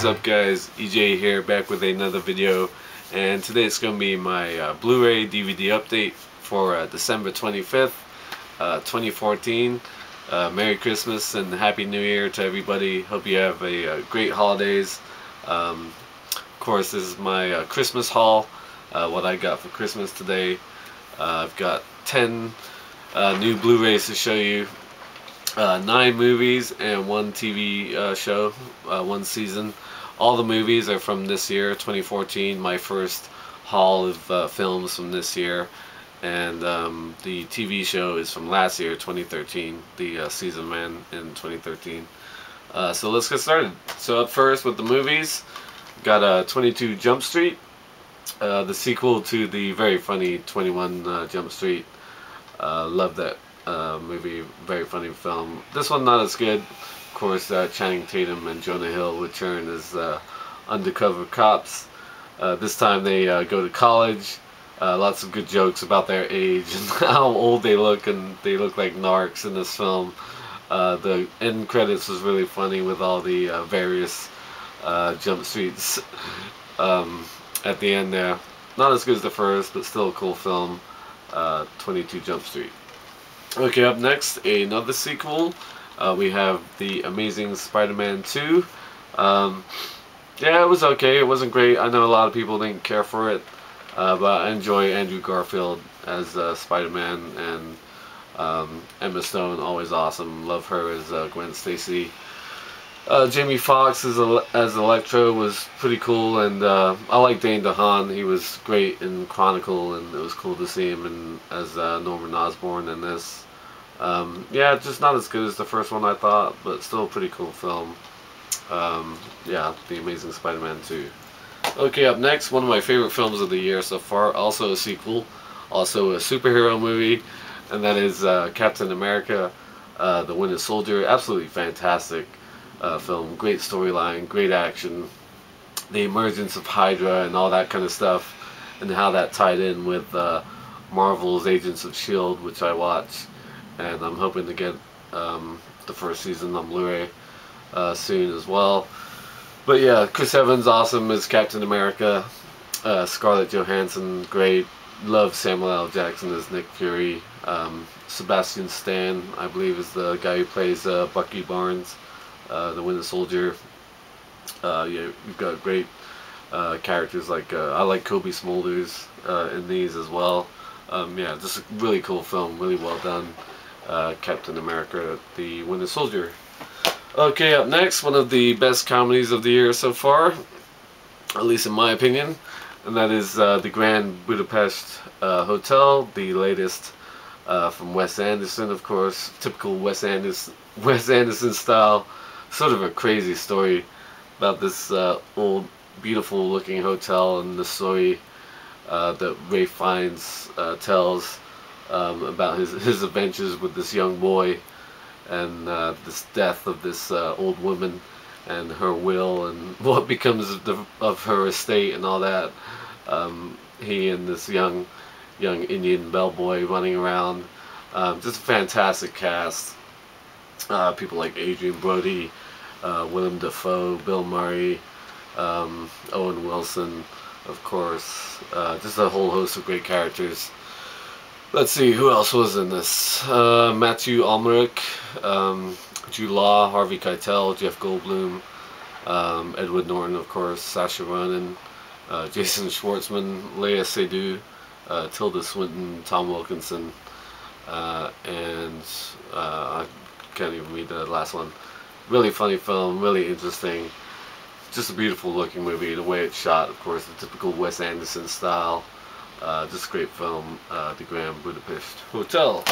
up, guys? EJ here, back with another video, and today it's going to be my Blu-ray DVD update for December 25th, 2014. Merry Christmas and Happy New Year to everybody. Hope you have a great holidays. Of course, this is my Christmas haul, what I got for Christmas today. I've got 10 new Blu-rays to show you. 9 movies and 1 TV show, 1 season. All the movies are from this year, 2014, my first haul of films from this year. And the TV show is from last year, 2013, the season ran in 2013. So let's get started. So up first with the movies, got 22 Jump Street, the sequel to the very funny 21 Jump Street. Love that movie, very funny film. This one not as good. Of course, Channing Tatum and Jonah Hill return as undercover cops. This time they go to college. Lots of good jokes about their age and how old they look, and they look like narcs in this film. The end credits was really funny with all the various jump streets at the end there. Not as good as the first, but still a cool film. 22 Jump Street. Okay, up next, another sequel. We have The Amazing Spider-Man 2. Yeah, it was okay. It wasn't great. I know a lot of people didn't care for it, but I enjoy Andrew Garfield as Spider-Man, and Emma Stone, always awesome. Love her as Gwen Stacy. Jamie Foxx as Electro was pretty cool, and I like Dane DeHaan. He was great in Chronicle, and it was cool to see him as Norman Osborn in this. Yeah, just not as good as the first one, I thought, but still a pretty cool film. Yeah, The Amazing Spider-Man 2. Okay, up next, one of my favorite films of the year so far, also a sequel, also a superhero movie, and that is Captain America, The Winter Soldier. Absolutely fantastic film, great storyline, great action, the emergence of Hydra and all that kind of stuff, and how that tied in with Marvel's Agents of S.H.I.E.L.D., which I watch, and I'm hoping to get the first season on Blu-ray soon as well. But yeah, Chris Evans awesome as Captain America, Scarlett Johansson great, love Samuel L. Jackson as Nick Fury. Sebastian Stan, I believe, is the guy who plays Bucky Barnes, the Winter Soldier. Yeah, you've got great characters like I like Kobe Smulders in these as well. Yeah, just a really cool film, really well done. Captain America, the Winter Soldier. Okay, up next, one of the best comedies of the year so far, at least in my opinion, and that is the Grand Budapest Hotel, the latest from Wes Anderson, of course. Typical Wes Anderson style. Sort of a crazy story about this old, beautiful looking hotel, and the story that Ralph Fiennes tells about his adventures with this young boy, and this death of this old woman, and her will, and what becomes of her estate and all that. He and this young Indian bellboy running around. Just a fantastic cast. People like Adrian Brody, Willem Dafoe, Bill Murray, Owen Wilson, of course. Just a whole host of great characters. Let's see, who else was in this? Matthew Almeric, Jude Law, Harvey Keitel, Jeff Goldblum, Edward Norton, of course, Saoirse Ronan, Jason Schwartzman, Léa Seydoux, Tilda Swinton, Tom Wilkinson, and I can't even read the last one. Really funny film, really interesting. Just a beautiful looking movie. The way it's shot, of course, the typical Wes Anderson style. Just a great film, The Grand Budapest Hotel.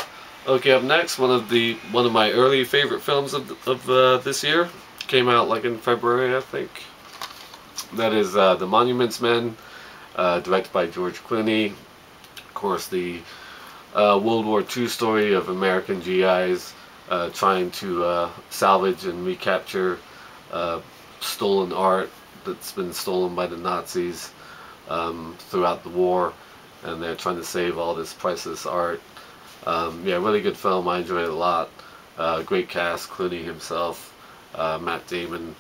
Okay, up next, one of my early favorite films of this year. Came out like in February, I think. That is The Monuments Men, directed by George Clooney. Of course, the World War II story of American GIs trying to salvage and recapture stolen art that's been stolen by the Nazis throughout the war, and they're trying to save all this priceless art. Yeah, really good film. I enjoyed it a lot. Great cast, Clooney himself, Matt Damon,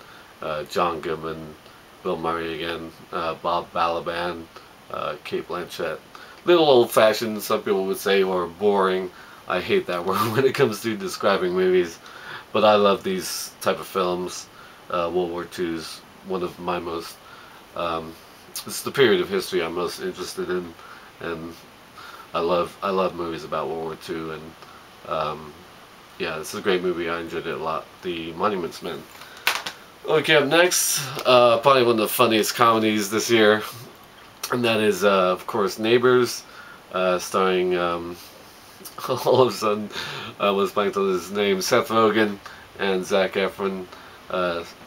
John Goodman, Bill Murray again, Bob Balaban, Kate Blanchett. Little old-fashioned, some people would say, or boring. I hate that word when it comes to describing movies, but I love these type of films. World War II is one of my most, it's the period of history I'm most interested in, and I love movies about World War II, and yeah, this is a great movie. I enjoyed it a lot. The Monuments Men. Okay, up next, probably one of the funniest comedies this year, and that is, of course, Neighbors, starring, all of a sudden, I was blanking on his name, Seth Rogen and Zac Efron.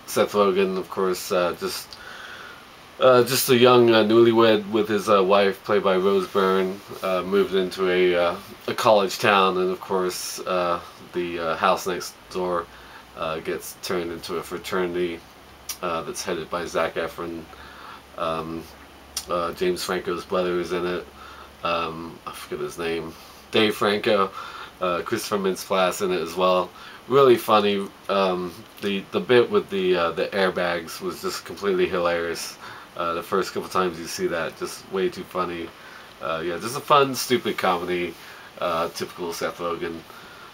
Seth Rogen, of course, just a young newlywed with his wife, played by Rose Byrne, moved into a college town, and of course, the house next door gets turned into a fraternity that's headed by Zac Efron. James Franco's brother is in it. I forget his name. Dave Franco. Christopher Mintz-Plasse in it as well. Really funny. The bit with the airbags was just completely hilarious. The first couple times you see that, just way too funny. Yeah, just a fun, stupid comedy. Typical Seth Rogen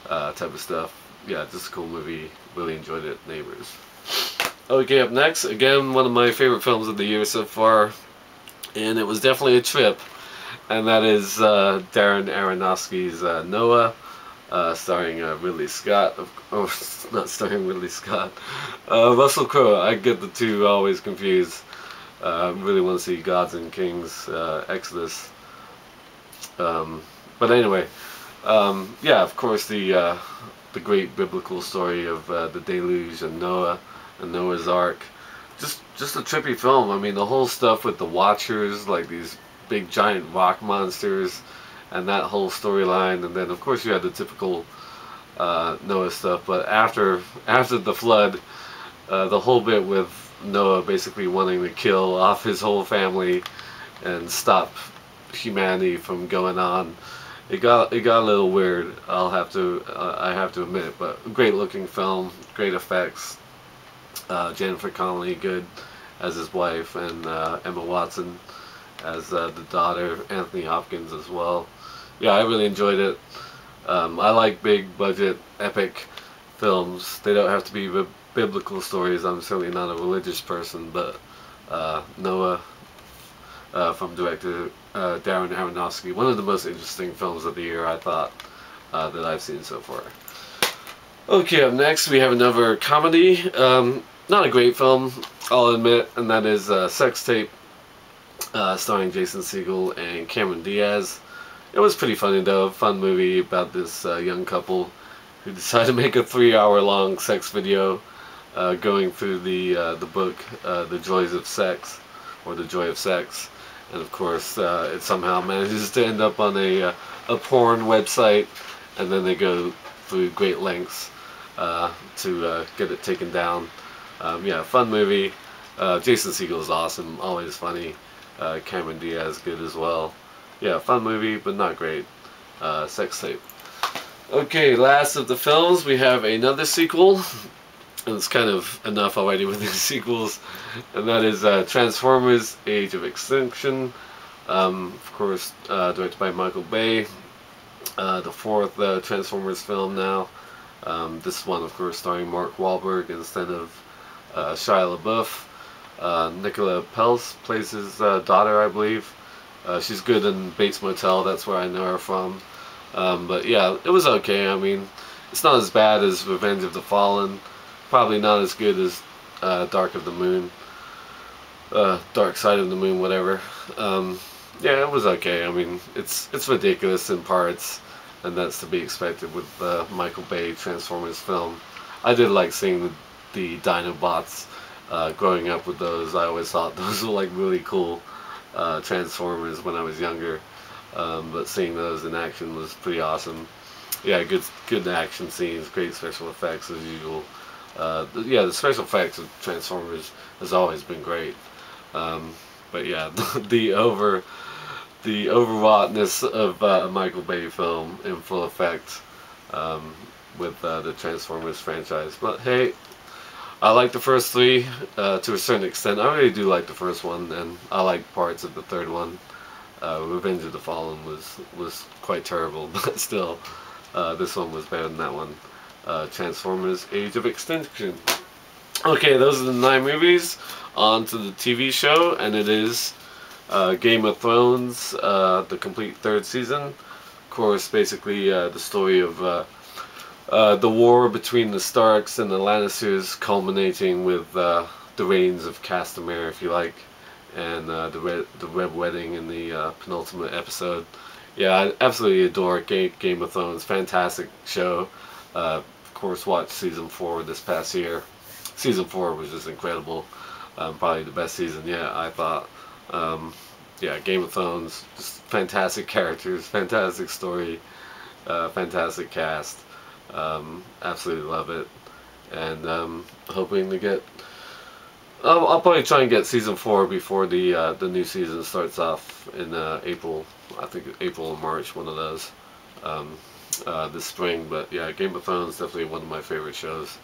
type of stuff. Yeah, just a cool movie. Really enjoyed it. Neighbors. Okay, up next, again, one of my favorite films of the year so far, and it was definitely a trip, and that is Darren Aronofsky's Noah, starring Ridley Scott. Not starring Ridley Scott. Russell Crowe. I get the two always confused. Really want to see Gods and Kings, Exodus. But anyway, yeah, of course the great biblical story of the deluge and Noah and Noah's Ark. Just a trippy film. I mean, the whole stuff with the Watchers, like these big giant rock monsters, and that whole storyline. And then of course you had the typical Noah stuff. But after the flood, the whole bit with Noah basically wanting to kill off his whole family and stop humanity from going on. It got a little weird. I have to admit, but great looking film, great effects. Jennifer Connelly good as his wife, and Emma Watson as the daughter. Anthony Hopkins as well. Yeah, I really enjoyed it. I like big budget epic films. They don't have to be biblical stories. I'm certainly not a religious person, but Noah from director Darren Aronofsky, one of the most interesting films of the year, I thought, that I've seen so far. Okay, up next we have another comedy. Not a great film, I'll admit, and that is Sex Tape, starring Jason Segel and Cameron Diaz. It was pretty funny though, fun movie about this young couple who decided to make a 3-hour-long sex video going through the book, The Joys of Sex, or The Joy of Sex. And of course, it somehow manages to end up on a porn website, and then they go through great lengths to get it taken down. Yeah, fun movie. Jason Segel is awesome, always funny. Cameron Diaz good as well. Yeah, fun movie, but not great. Sex Tape. Okay, last of the films, we have another sequel. And it's kind of enough already with these sequels. And that is Transformers: Age of Extinction. Of course, directed by Michael Bay. The fourth Transformers film now. This one, of course, starring Mark Wahlberg instead of Shia LaBeouf. Nicola Peltz plays his daughter, I believe. She's good in Bates Motel, that's where I know her from. But yeah, it was okay. I mean, it's not as bad as Revenge of the Fallen. Probably not as good as Dark of the Moon. Dark Side of the Moon, whatever. Yeah, it was okay. I mean, it's ridiculous in parts, and that's to be expected with the Michael Bay Transformers film. I did like seeing the Dinobots. Growing up with those, I always thought those were like really cool Transformers when I was younger. But seeing those in action was pretty awesome. Yeah, good action scenes, great special effects as usual. Yeah, the special effects of Transformers has always been great. But yeah, the overwroughtness of a Michael Bay film in full effect with the Transformers franchise. But hey, I like the first three to a certain extent. I really do like the first one, and I like parts of the third one. Revenge of the Fallen was quite terrible, but still, this one was better than that one. Transformers: Age of Extinction. Okay, those are the 9 movies. On to the TV show, and it is Game of Thrones, the complete 3rd season. Of course, basically the story of the war between the Starks and the Lannisters, culminating with the reigns of Castamere, if you like, and the Red Wedding in the penultimate episode. Yeah, I absolutely adore Game of Thrones. Fantastic show. Of course, watched season 4 this past year. Season 4 was just incredible. Probably the best season yet, I thought. Yeah, Game of Thrones, just fantastic characters, fantastic story, fantastic cast. Absolutely love it, and hoping to get. I'll probably try and get season 4 before the new season starts off in April. I think April or March, one of those, this spring. But yeah, Game of Thrones is definitely one of my favorite shows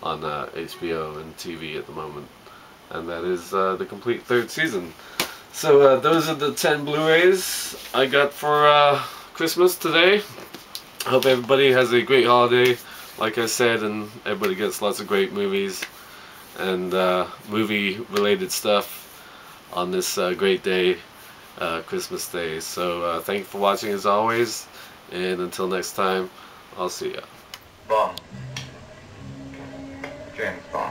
on HBO and TV at the moment, and that is the complete 3rd season. So those are the 10 Blu-rays I got for Christmas today. I hope everybody has a great holiday, like I said, and everybody gets lots of great movies and movie-related stuff on this great day, Christmas Day. So thank you for watching as always, and until next time, I'll see ya. Bond. James Bond.